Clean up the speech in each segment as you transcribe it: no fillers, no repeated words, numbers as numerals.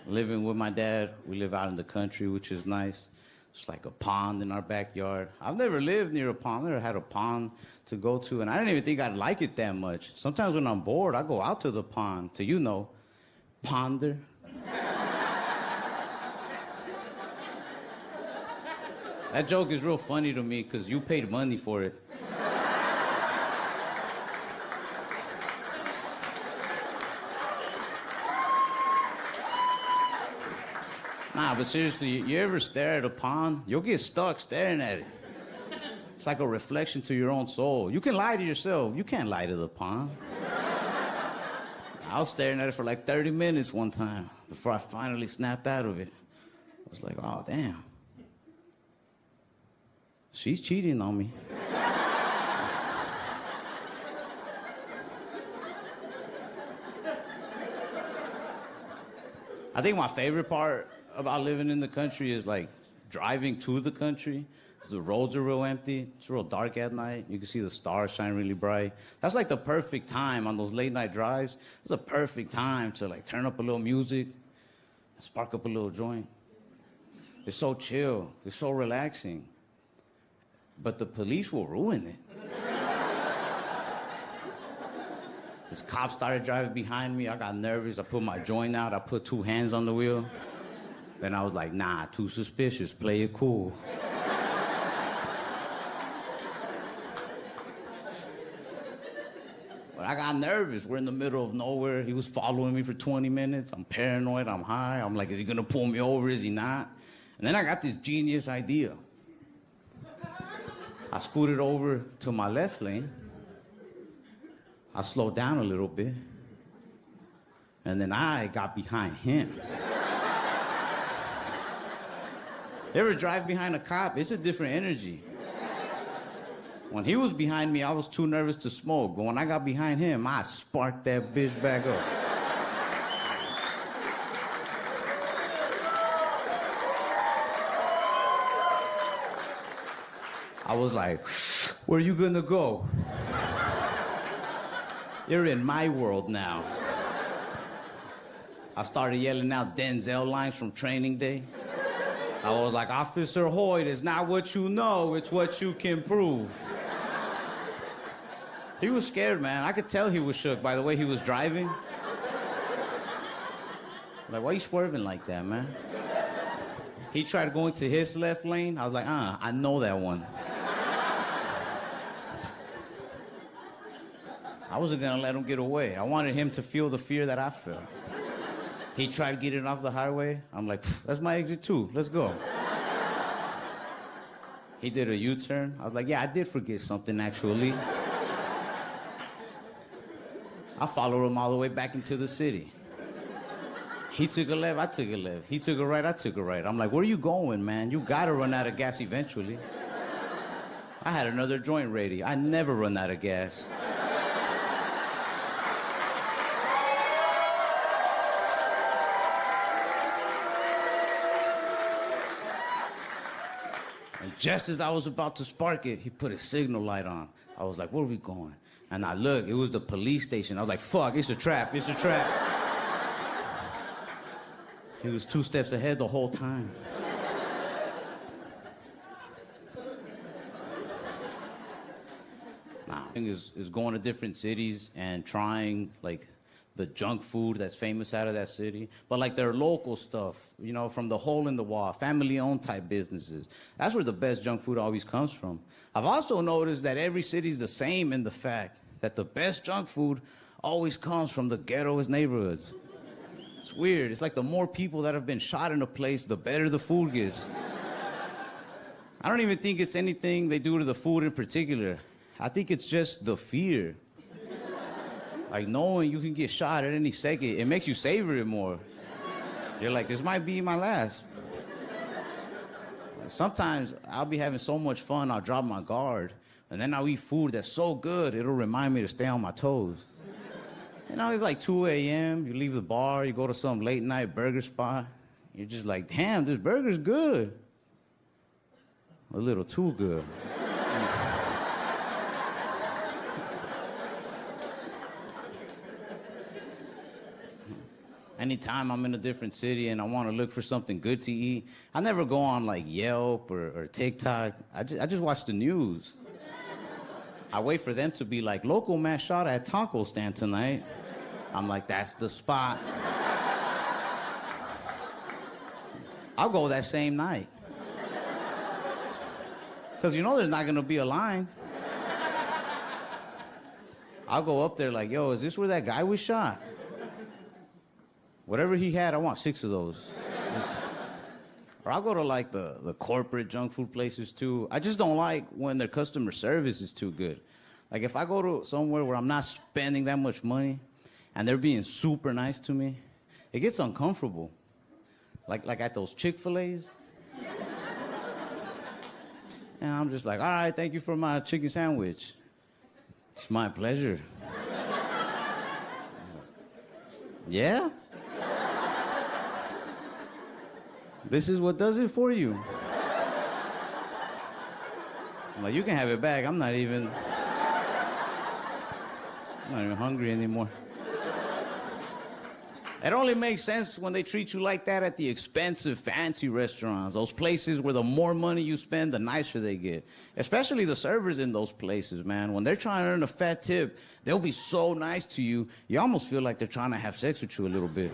living with my dad. We live out in the country, which is nice. It's like a pond in our backyard. I've never lived near a pond. I've never had a pond to go to, and I didn't even think I'd like it that much. Sometimes when I'm bored, I go out to the pond to, ponder. That joke is real funny to me because you paid money for it. Nah, but seriously, you ever stare at a pond? You'll get stuck staring at it. It's like a reflection to your own soul. You can lie to yourself. You can't lie to the pond. I was staring at it for like 30 minutes one time before I finally snapped out of it. I was like, oh, damn. She's cheating on me. I think my favorite part about living in the country is like driving to the country. The roads are real empty. It's real dark at night. You can see the stars shine really bright. That's like the perfect time on those late night drives. It's a perfect time to like turn up a little music, spark up a little joint. It's so chill. It's so relaxing. But the police will ruin it. This cop started driving behind me. I got nervous. I put my joint out. I put 2 hands on the wheel. Then I was like, nah, too suspicious. Play it cool. But I got nervous. We're in the middle of nowhere. He was following me for 20 minutes. I'm paranoid. I'm high. I'm like, is he going to pull me over? Is he not? And then I got this genius idea. I scooted over to my left lane. I slowed down a little bit. And then I got behind him. You ever drive behind a cop? It's a different energy. When he was behind me, I was too nervous to smoke. But when I got behind him, I sparked that bitch back up. I was like, where you gonna go? You're in my world now. I started yelling out Denzel lines from Training Day. I was like, Officer Hoyt, it's not what you know, it's what you can prove. He was scared, man. I could tell he was shook by the way he was driving. Like, why are you swerving like that, man? He tried going to his left lane. I was like, I know that one. I wasn't gonna let him get away. I wanted him to feel the fear that I felt. He tried getting off the highway. I'm like, that's my exit too. Let's go. He did a U-turn. I was like, yeah, I did forget something, actually. I followed him all the way back into the city. He took a left, I took a left. He took a right, I took a right. I'm like, where are you going, man? You gotta run out of gas eventually. I had another joint ready. I never run out of gas. Just as I was about to spark it, he put a signal light on. I was like, where are we going? And I looked, it was the police station. I was like, fuck, it's a trap, it's a trap. He was 2 steps ahead the whole time. Nah, the thing is going to different cities and trying, like, the junk food that's famous out of that city, but like their local stuff, from the hole in the wall, family-owned type businesses. That's where the best junk food always comes from. I've also noticed that every city's the same in the fact that the best junk food always comes from the ghettoest neighborhoods. It's weird. It's like the more people that have been shot in a place, the better the food gets. I don't even think it's anything they do to the food in particular. I think it's just the fear. Like, knowing you can get shot at any second, it makes you savor it more. You're like, this might be my last. Sometimes I'll be having so much fun, I'll drop my guard, and then I'll eat food that's so good, it'll remind me to stay on my toes. It's like 2 a.m., you leave the bar, you go to some late-night burger spot, you're just like, damn, this burger's good. A little too good. Anytime I'm in a different city and I want to look for something good to eat, I never go on like Yelp or TikTok. I just watch the news. I wait for them to be like, local man shot at taco stand tonight. I'm like, that's the spot. I'll go that same night. Because you know there's not going to be a line. I'll go up there like, yo, is this where that guy was shot? Whatever he had, I want 6 of those. Or I'll go to like the corporate junk food places too. I just don't like when their customer service is too good. Like if I go to somewhere where I'm not spending that much money and they're being super nice to me, it gets uncomfortable. Like at those Chick-fil-A's. And I'm just like, all right, thank you for my chicken sandwich. It's my pleasure. Yeah? This is what does it for you. I'm like, you can have it back. I'm not even hungry anymore. It only makes sense when they treat you like that at the expensive, fancy restaurants. Those places where the more money you spend, the nicer they get. Especially the servers in those places, man. When they're trying to earn a fat tip, they'll be so nice to you, you almost feel like they're trying to have sex with you a little bit.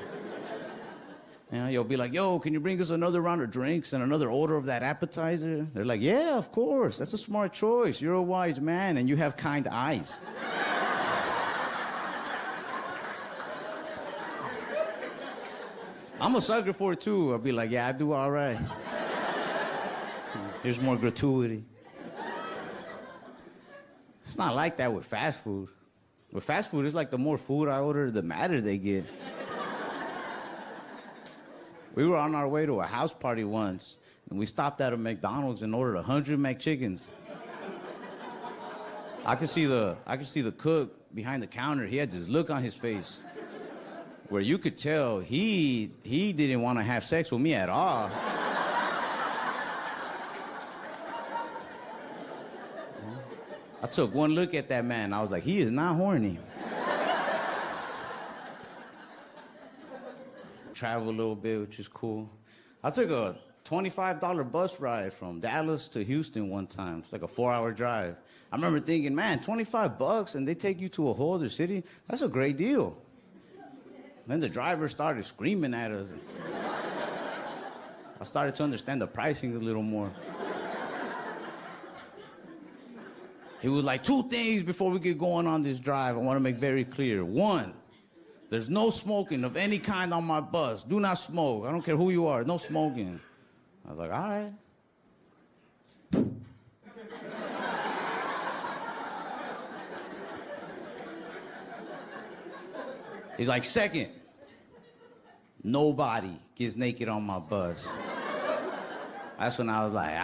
You know, you'll be like, yo, can you bring us another round of drinks and another order of that appetizer? They're like, yeah, of course. That's a smart choice. You're a wise man and you have kind eyes. I'm a sucker for it too. I'll be like, yeah, I do all right. Here's more gratuity. It's not like that with fast food. With fast food, it's like the more food I order, the madder they get. We were on our way to a house party once, and we stopped at a McDonald's and ordered 100 McChickens. I could see the cook behind the counter. He had this look on his face where you could tell he didn't want to have sex with me at all. I took one look at that man. I was like, he is not horny. Travel a little bit, which is cool. I took a $25 bus ride from Dallas to Houston one time. It's like a 4-hour drive. I remember thinking, man, $25 and they take you to a whole other city? That's a great deal. Then the driver started screaming at us. I started to understand the pricing a little more. He was like, 2 things before we get going on this drive I want to make very clear. 1, there's no smoking of any kind on my bus. Do not smoke. I don't care who you are. No smoking. I was like, all right. He's like, 2nd, nobody gets naked on my bus. That's when I was like,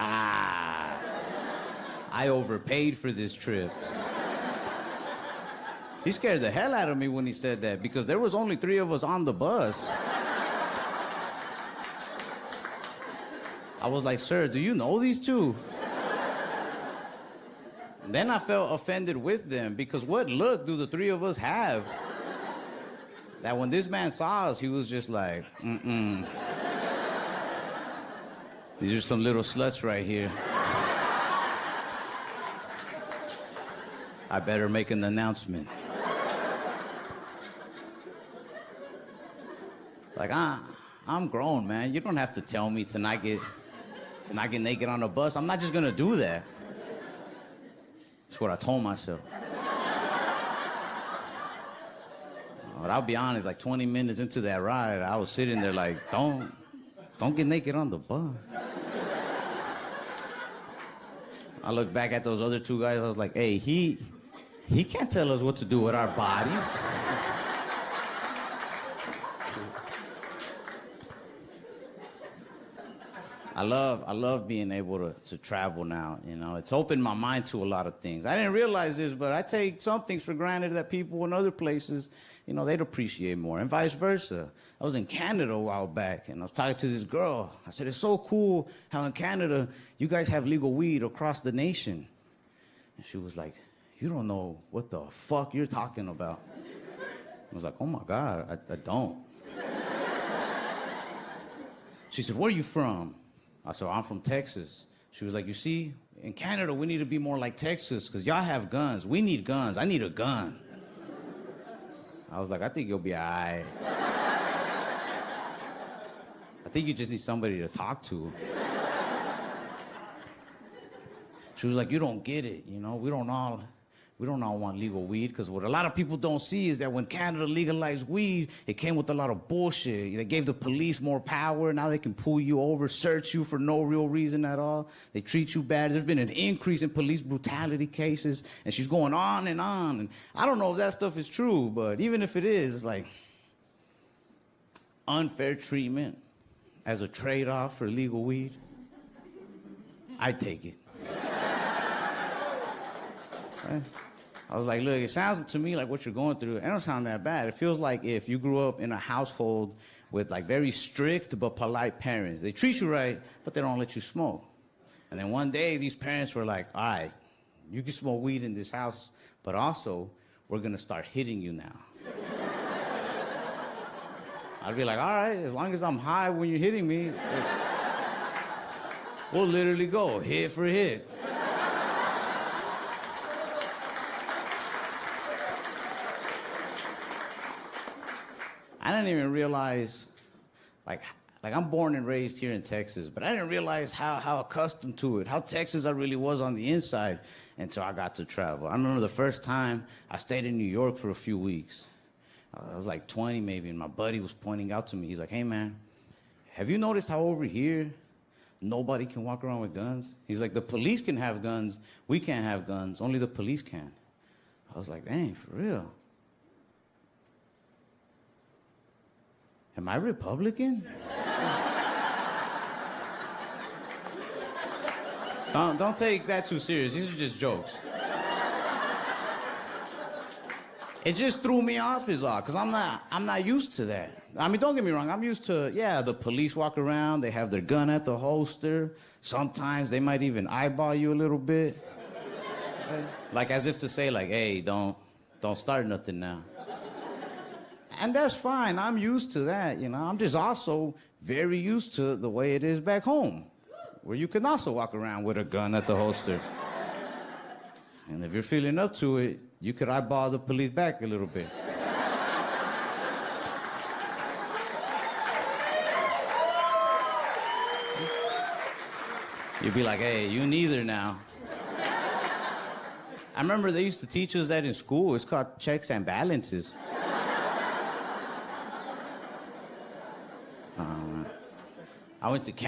I overpaid for this trip. He scared the hell out of me when he said that because there was only 3 of us on the bus. I was like, sir, do you know these 2? And then I felt offended with them because what look do the 3 of us have? That when this man saw us, he was just like, these are some little sluts right here. I better make an announcement. Like, I'm grown, man. You don't have to tell me to not get naked on a bus. I'm not just gonna do that. That's what I told myself. But I'll be honest, like 20 minutes into that ride, I was sitting there like, don't get naked on the bus. I looked back at those other 2 guys, I was like, hey, he can't tell us what to do with our bodies. I love being able to travel now, you know. It's opened my mind to a lot of things. I didn't realize this, but I take some things for granted that people in other places, you know, they'd appreciate more, and vice versa. I was in Canada a while back, and I was talking to this girl. I said, it's so cool how in Canada you guys have legal weed across the nation. And she was like, you don't know what the fuck you're talking about. I was like, oh my God, I don't. She said, where are you from? I said, I'm from Texas. She was like, you see, in Canada, we need to be more like Texas because y'all have guns. We need guns. I need a gun. I was like, I think you'll be all right. I think you just need somebody to talk to. She was like, you don't get it, you know? We don't all want legal weed, because what a lot of people don't see is that when Canada legalized weed, it came with a lot of bullshit. They gave the police more power. Now they can pull you over, search you for no real reason at all. They treat you bad. There's been an increase in police brutality cases, and she's going on. And I don't know if that stuff is true, but even if it is, it's like unfair treatment as a trade-off for legal weed. I'd take it. Right? I was like, look, it sounds to me like what you're going through, it don't sound that bad. It feels like if you grew up in a household with like very strict but polite parents. They treat you right, but they don't let you smoke. And then one day, these parents were like, all right, you can smoke weed in this house, but also, we're gonna start hitting you now. I'd be like, all right, as long as I'm high when you're hitting me, we'll literally go hit for hit. I didn't even realize, like I'm born and raised here in Texas, but I didn't realize how accustomed to it, how Texas I really was on the inside until I got to travel. I remember the first time I stayed in New York for a few weeks. I was like 20 maybe, and my buddy was pointing out to me. He's like, hey man, have you noticed how over here nobody can walk around with guns? He's like, the police can have guns, we can't have guns, only the police can. I was like, dang, for real? Am I Republican? Don't take that too serious. These are just jokes. It just threw me off is all, because I'm not used to that. I mean, don't get me wrong, I'm used to, yeah, the police walk around, they have their gun at the holster. Sometimes they might even eyeball you a little bit. Right? Like as if to say, like, hey, don't start nothing now. And that's fine, I'm used to that, you know. I'm just also very used to the way it is back home, where you can also walk around with a gun at the holster. And if you're feeling up to it, you could eyeball the police back a little bit. You'd be like, hey, you neither now. I remember they used to teach us that in school. It's called checks and balances. I went to camp.